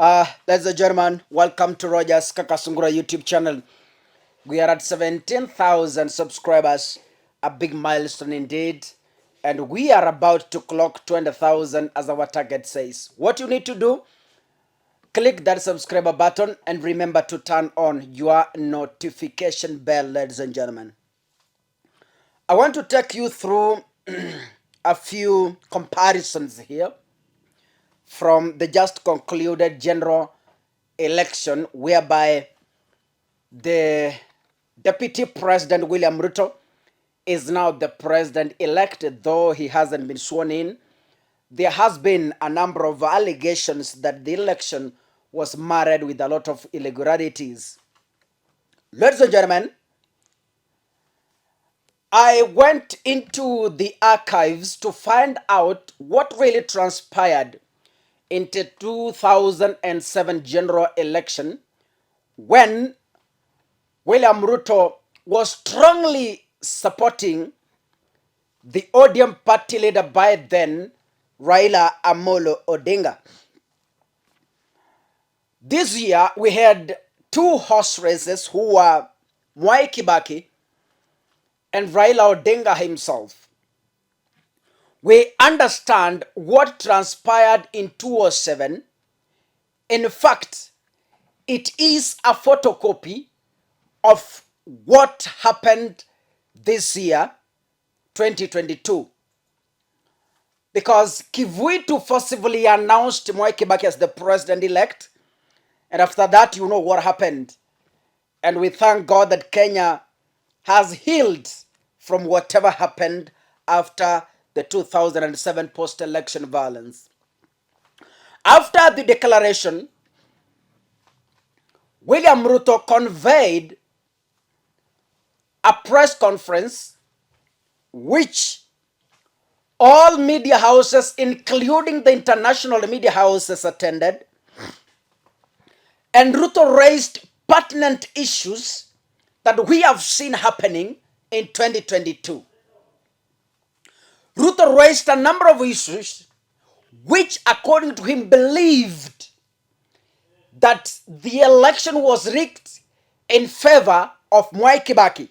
Ladies and gentlemen, welcome to Roger's Kakasungura YouTube channel. We are at 17,000 subscribers, a big milestone indeed. And we are about to clock 20,000 as our target says. What you need to do, click that subscriber button and remember to turn on your notification bell, ladies and gentlemen. I want to take you through a few comparisons here from the just concluded general election, whereby the Deputy President William Ruto is now the president-elect, though he hasn't been sworn in. There has been a number of allegations that the election was marred with a lot of irregularities. Ladies and gentlemen, I went into the archives to find out what really transpired in the 2007 general election when William Ruto was strongly supporting the ODM party leader by then, Raila Amolo Odinga. This year, we had two horse races who were Mwai Kibaki and Raila Odinga himself. We understand what transpired in 2007. In fact, it is a photocopy of what happened this year, 2022. Because Kivuitu forcibly announced Mwai Kibaki as the president-elect, and after that, you know what happened. And we thank God that Kenya has healed from whatever happened after the 2007 post-election violence. After the declaration, William Ruto conveyed a press conference which all media houses, including the international media houses, attended. And Ruto raised pertinent issues that we have seen happening in 2022. Ruto raised a number of issues which, according to him, believed that the election was rigged in favor of Mwai Kibaki.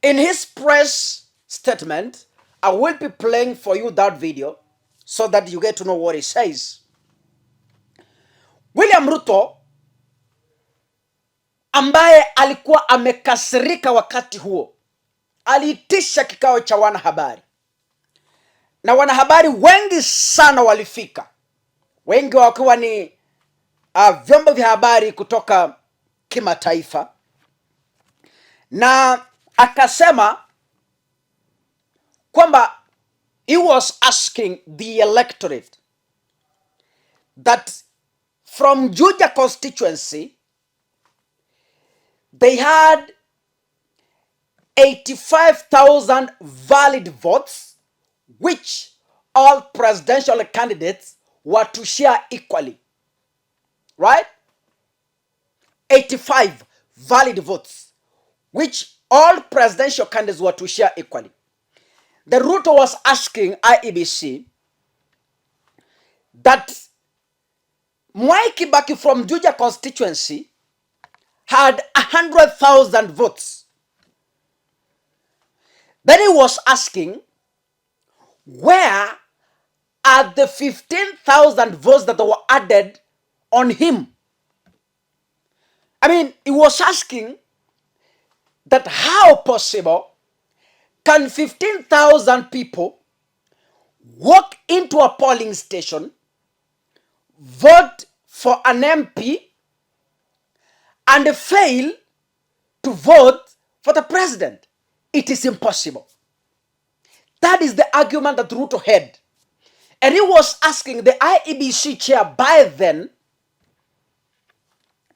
In his press statement, I will be playing for you that video so that you get to know what he says. William Ruto, ambaye alikuwa amekasirika wakati huo, aliitisha kikao cha wanahabari, na wanahabari wengi sana walifika, wengi wakiwa ni vyombo vya habari kutoka kimataifa, na akasema kwamba he was asking the electorate that from Juja Constituency they had 85,000 valid votes which all presidential candidates were to share equally. Right? 85 valid votes which all presidential candidates were to share equally. The Ruto was asking IEBC that Mwai Kibaki from Juja Constituency had 100,000 votes. Then he was asking, where are the 15,000 votes that were added on him? I mean, he was asking that how possible can 15,000 people walk into a polling station, vote for an MP, and fail to vote for the president? It is impossible. That is the argument that Ruto had. And he was asking the IEBC chair by then,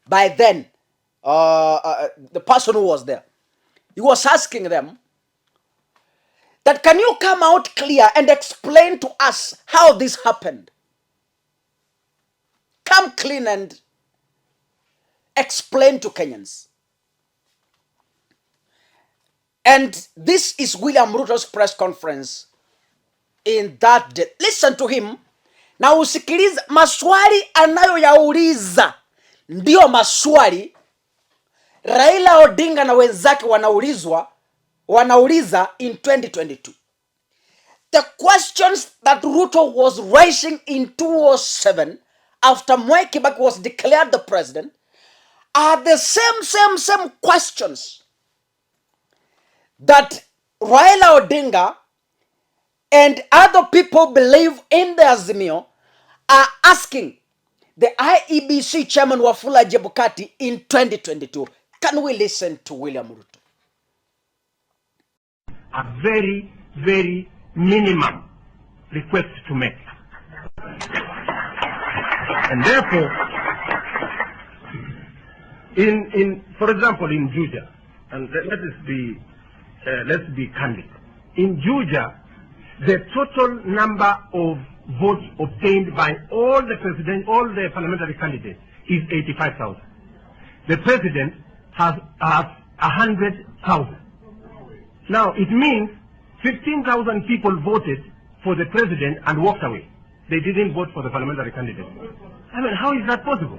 the person who was there, he was asking them that, can you come out clear and explain to us how this happened? Come clean and explain to Kenyans. And this is William Ruto's press conference in that day. Listen to him. Na usikilize maswali anayoyauliza ndio maswali Raila Odinga na wenzake wanauliza in 2022. The questions that Ruto was raising in 2007 after Mwai Kibaki was declared the president are the same questions that Raila Odinga and other people believe in the Azimio are asking the IEBC chairman Wafula Chebukati in 2022. Can we listen to William Ruto? A very, very minimum request to make. And therefore, for example, in Juja, and let's be candid. In Juja, the total number of votes obtained by all the parliamentary candidates is 85,000. The president has 100,000. Now, it means 15,000 people voted for the president and walked away. They didn't vote for the parliamentary candidate. I mean, how is that possible?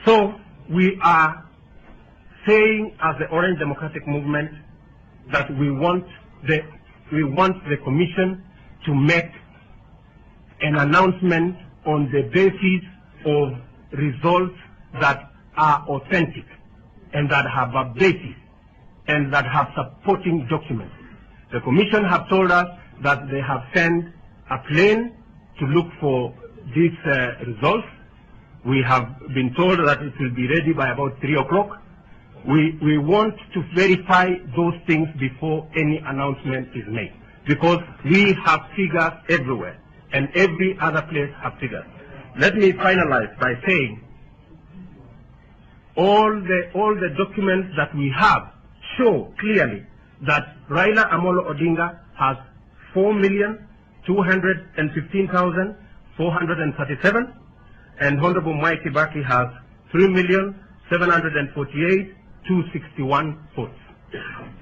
So, we are saying as the Orange Democratic Movement that we want the commission to make an announcement on the basis of results that are authentic and that have a basis and that have supporting documents. The commission have told us that they have sent a plane to look for these results. We have been told that it will be ready by about 3 o'clock. We want to verify those things before any announcement is made, because we have figures everywhere and every other place have figures. Let me finalize by saying all the documents that we have show clearly that Raila Amolo Odinga has 4,215,437 and Honorable Mwai Kibaki has 3,748,261 votes.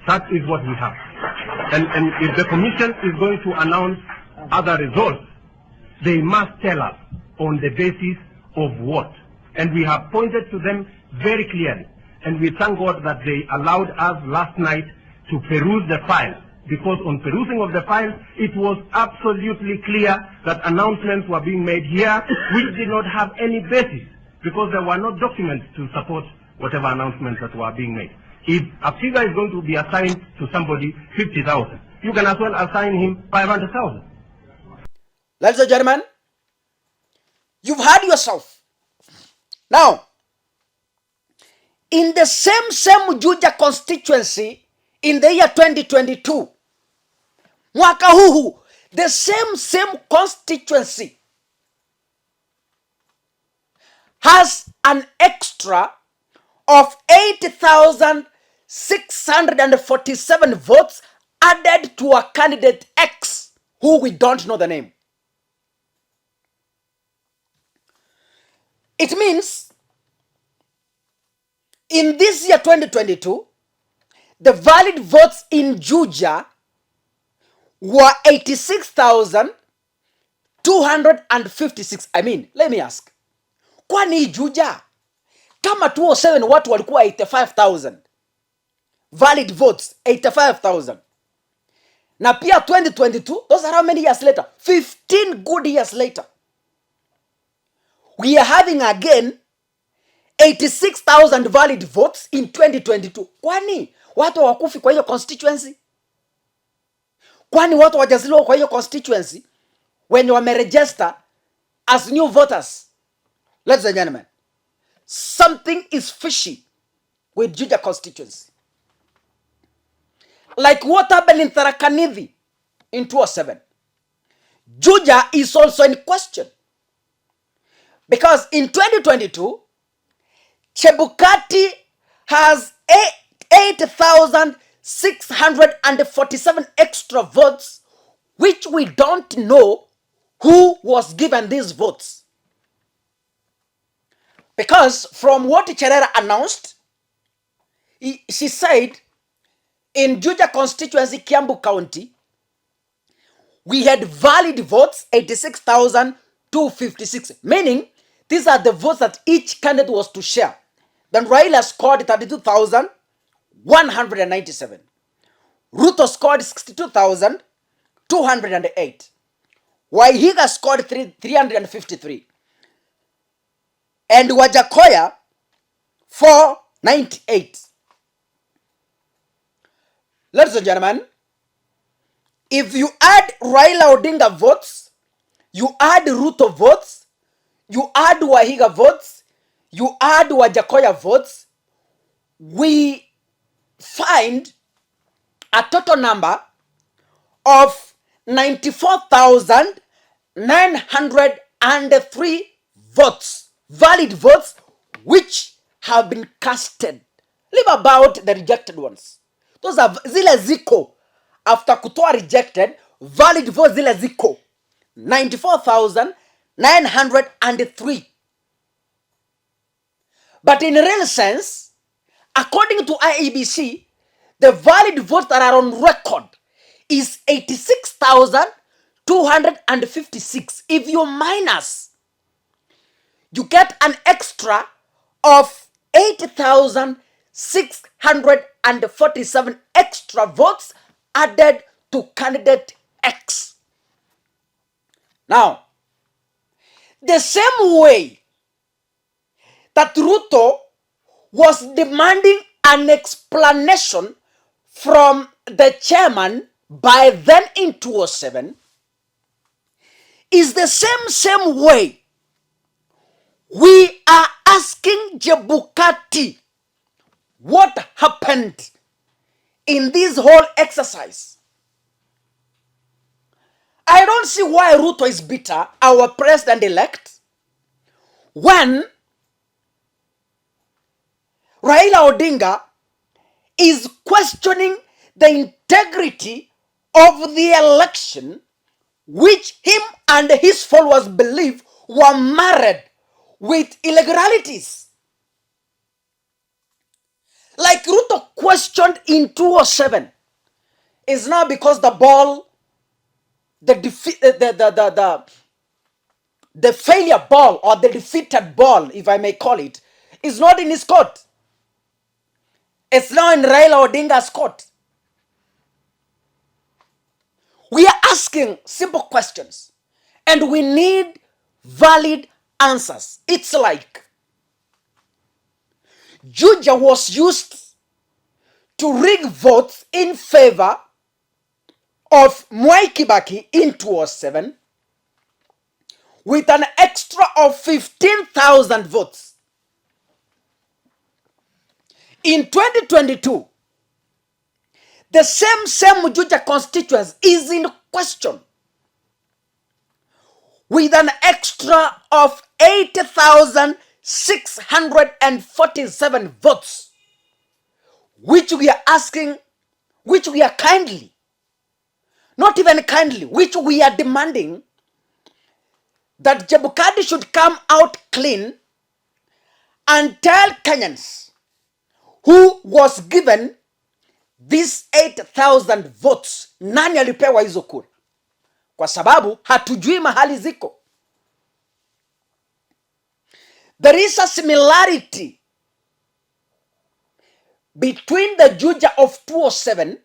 That is what we have. And if the commission is going to announce other results, they must tell us on the basis of what. And we have pointed to them very clearly. And we thank God that they allowed us last night to peruse the file, because on perusing of the file, it was absolutely clear that announcements were being made here which did not have any basis, because there were no documents to support whatever announcements that were being made. If a figure is going to be assigned to somebody 50,000, you can as well assign him 500,000. Ladies and gentlemen, you've heard yourself. Now, in the same Juja constituency in the year 2022, mwaka huu, the same constituency has an extra of 8,647 votes added to a candidate X who we don't know the name. It means in this year 2022, the valid votes in Juja were 86,256. I mean, let me ask, kwani Juja kama 207 watu walikuwa 85,000 valid votes, 85,000, na pia 2022, those are how many years later? 15 good years later. We are having again 86,000 valid votes in 2022. Kwani watu hawakufi kwa hiyo constituency? Kwani watu wajaziliwa kwa hiyo constituency when wameregister as new voters? Ladies and gentlemen, something is fishy with Juja constituency. Like what happened in Tharaka Nithi in 2007. Juja is also in question, because in 2022, Chebukati has 8,647 extra votes, which we don't know who was given these votes. Because from what Cherera announced, she said in Juja constituency, Kiambu County, we had valid votes 86,256, meaning these are the votes that each candidate was to share. Then Raila scored 32,197. Ruto scored 62,208. Waihiga scored 353. And Wajakoya 498. Ladies and gentlemen, if you add Raila Odinga votes, you add Ruto votes, you add Wahiga votes, you add Wajakoya votes, we find a total number of 94,903 votes, valid votes, which have been casted. Leave about the rejected ones. Those are zile ziko. After kutoa rejected, valid votes zile ziko. 94,903. But in real sense, according to IEBC, the valid votes that are on record is 86,256. If you minus, you get an extra of 8,647 extra votes added to candidate X. Now, the same way that Ruto was demanding an explanation from the chairman by then in 2007, is the same way we are asking Chebukati what happened in this whole exercise. I don't see why Ruto is bitter, our president-elect, when Raila Odinga is questioning the integrity of the election, which him and his followers believe were marred with illegalities. Like Ruto questioned in 2007, is not because the ball, the failure ball or the defeated ball, if I may call it, is not in his court. It's now in Raila Odinga's court. We are asking simple questions and we need valid answers. It's like Juja was used to rig votes in favor of Mwai Kibaki in 2007 with an extra of 15,000 votes. In 2022, the same Juja Constituency is in question with an extra of 80,647 votes, which we are asking, which we are kindly, not even kindly, which we are demanding that Chebukati should come out clean and tell Kenyans who was given these 8,000 votes, nani alipewa hizo kura, kwa sababu hatujui mahali ziko. There is a similarity between the Juja of 2007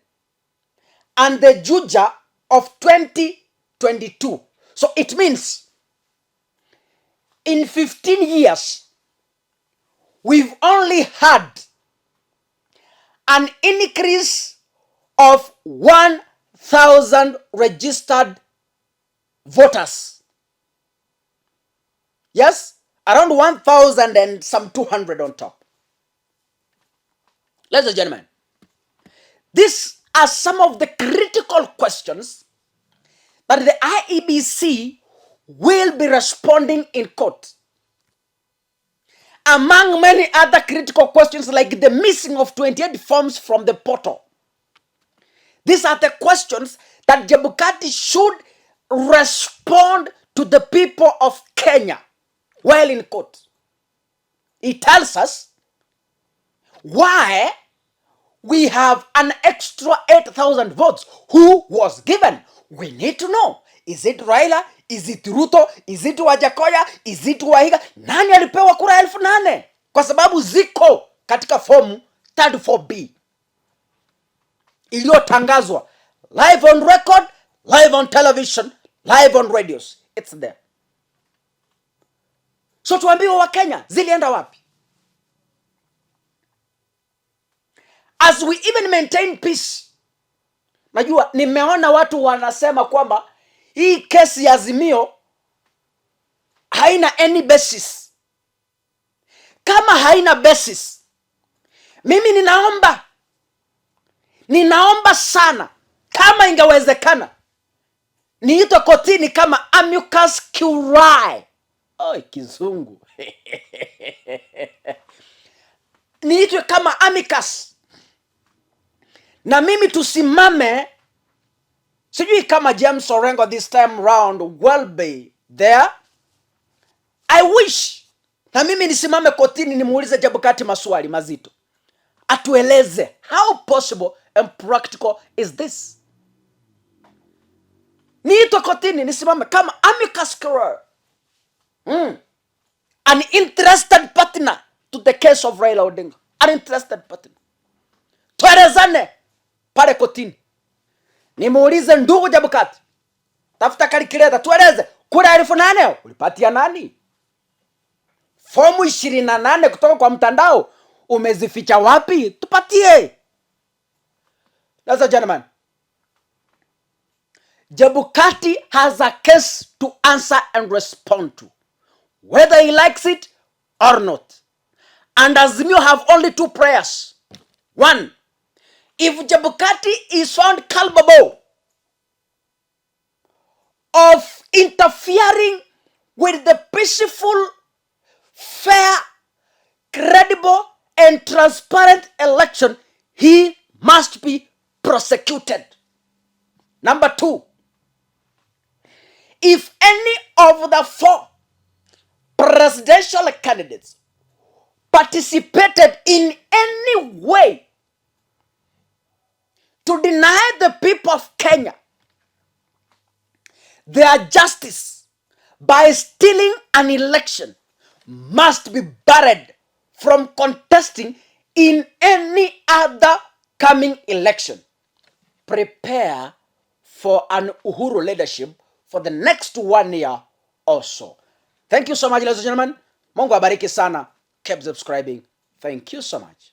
and the Juja of 2022. So it means in 15 years, we've only had an increase of 1,000 registered voters. Yes, around 1,000 and some 200 on top. Ladies and gentlemen, these are some of the critical questions that the IEBC will be responding in court. Among many other critical questions like the missing of 28 forms from the portal. These are the questions that Chebukati should respond to the people of Kenya while in court. He tells us why we have an extra 8,000 votes. Who was given? We need to know. Is it Raila? Is it Ruto? Is it Wajakoya? Is it Waiga? Nani alipewa kura 8,000? Kwa sababu ziko katika fomu 34B iliyotangazwa live on record, live on television, live on radios. It's there. So tuambiwe wa Kenya zilienda wapi? As we even maintain peace. Najua nimeona watu wanasema kwamba hii kesi ya Azimio haina any basis. Kama haina basis, mimi ninaomba sana, kama ingewezekana niitwe kotini kama amicus curiae. Kizungu. Niitwe kama amicus, na mimi tusimame. Sijui kama James Orengo this time round will be there. I wish na mimi nisimame kotini nimuulize Chebukati maswali mazito, atueleze how possible and practical is this. Niitwe kotini nisimame kama amicus curiae, an interested partner to the case of Raila Odinga, an interested partner. Tuelezane pale kotini, nimuulize ndugu Chebukati, tafuta calculator, tueleze kura 8,000 ulipatia nani? Fomu 28 kutoka kwa mtandao umezificha wapi? Tupatie. Ladies and gentlemen, Chebukati has a case to answer and respond to, whether he likes it or not. And Azimio have only 2 prayers. 1, if Chebukati is found culpable of interfering with the peaceful, fair, credible, and transparent election, he must be prosecuted. Number 2, if any of the 4 presidential candidates participated in any way to deny the people of Kenya their justice by stealing an election, must be barred from contesting in any other coming election. Prepare for an Uhuru leadership for the next 1 year or so. Thank you so much, ladies and gentlemen. Mungu abariki sana. Keep subscribing. Thank you so much.